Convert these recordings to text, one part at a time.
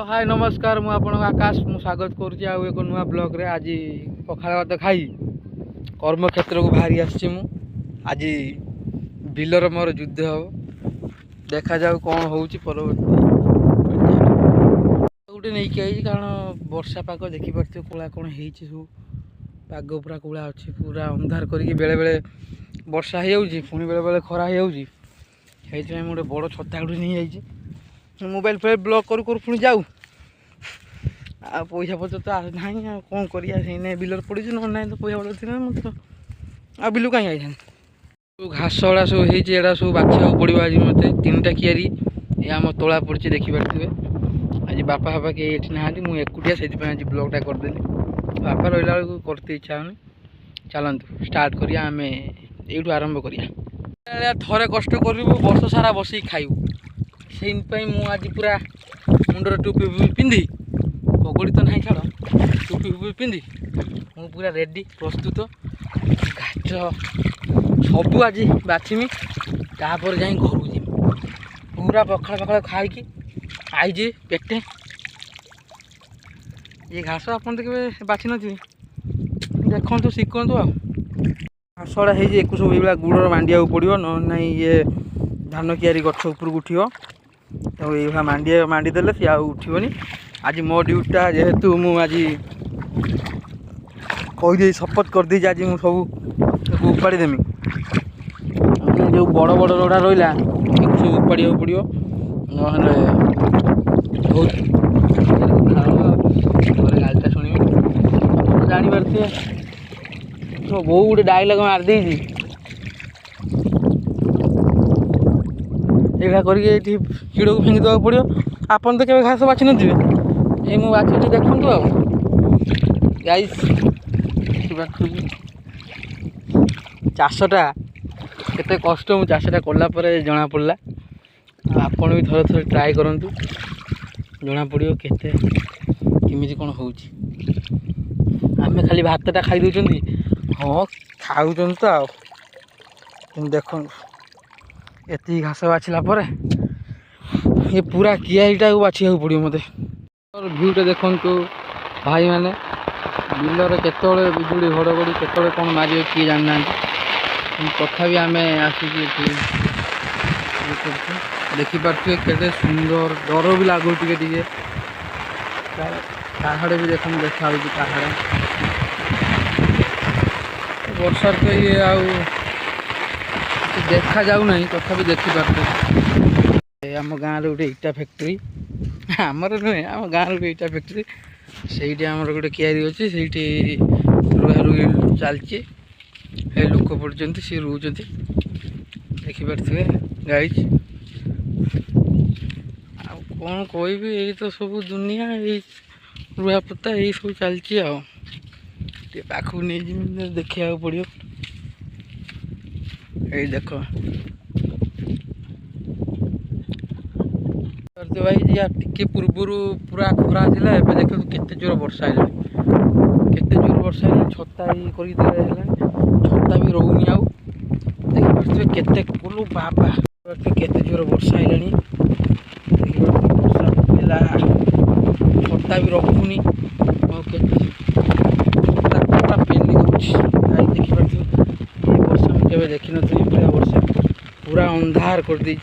हाय नमस्कार मु आपन आकाश मु स्वागत करुच्ची आउ एक नुआ ब्लॉग रे। आज पखाड़ भात खाई कर्म क्षेत्र को बाहरी आसी मु आज बिलर मोर युद्ध हम देखा जाऊ कौन होउची परवर्ती गोटे नहीं आई कारण वर्षा पाग देखी पार्थ कोला कौन होती सब पाग पूरा कोला अच्छी पूरा अंधार करके बेले बेले वर्षा हो पुणी बेले बेले खरा हो गोटे बड़ छता गोटे नहीं जाइए मोबाइल पे ब्लॉक करू करू पुणी जाऊ आ पैसा पत्र तो ना कौन कर बिलर पड़ी ना तो पैसा पत्र थी ना आ बिलू कहीं आई घास वाला सब होड़ा सब बाछा पड़ो आज मत तीन टा कियारी आम तोला पड़ी देखिपे आज बापा बापा किए ये ना मुझे एकुटिया से आज ब्लॉगटा करदेली बापा रहा बेलू करते इच्छा होनी चलतु स्टार्ट करिया आम यू आरंभ करिया थरे कष्ट करूँ वर्ष सारा बसिक खाइबू से आज पूरा मुंडर टोपी पिंधि पगड़ी तो नहीं छाड़ टोपी फुपी पिंधि मु पूरा रेडी प्रस्तुत घाट सबू आज बाछिमी तापर जाई घर को जी पूरा पखाड़ पखाड़ खाई आई पेटे ये घास आपन तो के बाछि नथि देखु तो शिखु आ घासड़ा है सब ये गुड़ मांडिया पड़ो ना ये धान कियारी गछ ऊपर उठो तो ये मांडिया मांडी देले सी उठोनी आज मो ड्यूटीटा जेहेतु मुझे कहीदे शपथ कर दी आज मुझे सब उपाड़ी देमी जो बड़ बड़ रोड़ा रहा सब उपाड़ा पड़ो ना गालटा शुणी जापारे तो बहु गोटे डायलॉग मारदे एटा करके हिड़ को फिंगी देवा पड़ो आपन तो केवे घास बाछि नथिबे ए मु बाछि देखंतु आ गाइस चाषटा केते कष्ट मु चाषटा कला परे जना पड़ला आपन भी थोड़े थोड़े ट्राई करंतु जना पड़ियो केते किमिति कोन होउची आमे खाली भातटा खाई दउचंदी हां खाउचन तो आ देखो एति घास बाछला परे ये पूरा कियारीटा को बाछिया पड़ो मत भ्यूटा देखु भाई मैंने बिलर केतले बिजुड़ी घड़घड़ी केतले कौन मारे किए जाना तथापि आम आसिक देखिपे के सुंदर डर भी लगू टे पहाड़ भी देख देखा पहाड़ वर्षा तो ये देखा जाऊ ना तथापि देखिपे आम गाँव गोटे इटा फैक्ट्री आमर नुहे आम गाँव गोटे इटा फैक्ट्री से आमर गोटे कियारी अच्छी से रुआ रुई चलती लोक पड़ते सी रोच देखिपे गाइज आ कौन कहबी ये तो सब दुनिया ये रुआ पत्ता यही सब चलती आखक नहीं देखा पड़ो ये देख भाई यार टिके पूर्वर पूरा खरा था एवं देख केते जोर वर्षा है केते जोर वर्षा है छता छता भी रोनी आउ देखिए केते कोलू बाबा केते जोर वर्षा है छता भी रखुनी छता पेली देखिए ये वर्षा मुझे देखी नी पूरा वर्षा पूरा अंधार कर दी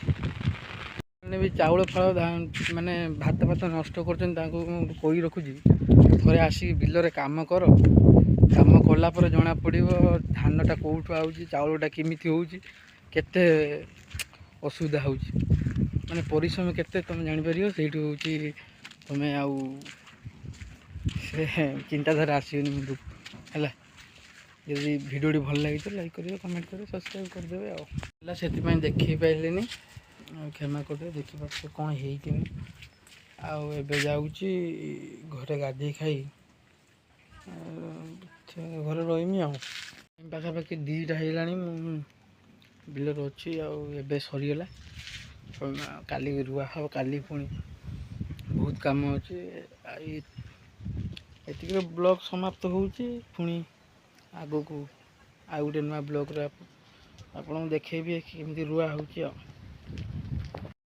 भी चाउल फाड़ माने भात भात नष्ट कर रखुची थे आसिक बिलरे काम कर काम कलापर जना पड़ो धानटा कौटू आऊँगी चाउलटा केमिति होउची केते असुविधा होउची माने परिश्रम केते तुम जापर से तुम्हें आउ से चिंताधारा आसनी मुझे है यदि भिडियोटी भल लगी तो लाइक करेंगे कमेंट करेंगे सब्सक्राइब करदे से देखी पारे क्षमा करदे देखिए कौन हो जाऊँगी घरे गाधे खाई घर रही पाखापाखि 2टा है बिलर अच्छी आए सरीगला काली रुआ हम काली पुणी बहुत कम अच्छे ये ब्लॉग समाप्त होची पुणी आग को आ गोटे नुआ ब्लॉग आप देखेबी केमती रुआ हो।